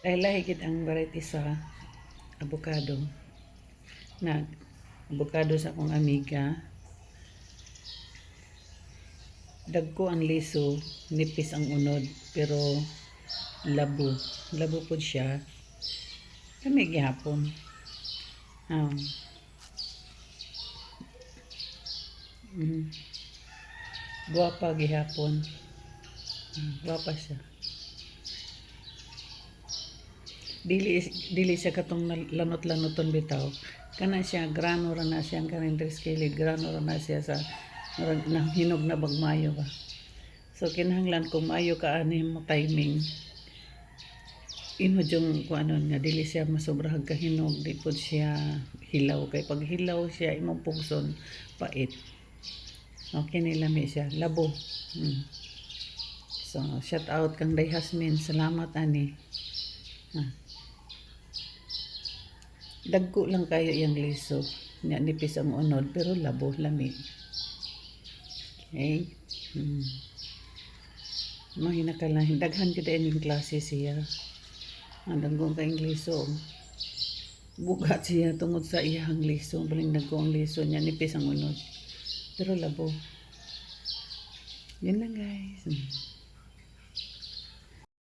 Ay lahigit ang variety sa avocado. Na avocado sa akong amiga. Dagko ang liso, nipis ang unod, pero labo. Labo po siya. Kami gihapon. Um, mm, Guwapa gihapon. Guwapa siya. Dili siya katong lanot-lanoton bitaw. Kana siya grano ra na siya kanin 3 kilid, grano ra na siya sa hinog na bagmayo ba. So kinahanglan kung maayo ka ani mo timing. Inod yung kung ano nga dili siya masobrahag ka hinog, di pod siya hilaw kay pag hilaw siya imong pugson pait. Okay nilami siya labo. So shout out kang Day Hasmin, salamat ani. Dagko lang kayo yung liso. Nya nipis ang unod pero labo lami. Okay? Mahina ka lang. Daghan ka din yung klase siya. Ang dagko ka yung liso. Bugat siya tungod sa iyang liso. Baling dagko ang liso niya nipis ang unod. Pero labo. Yun lang guys.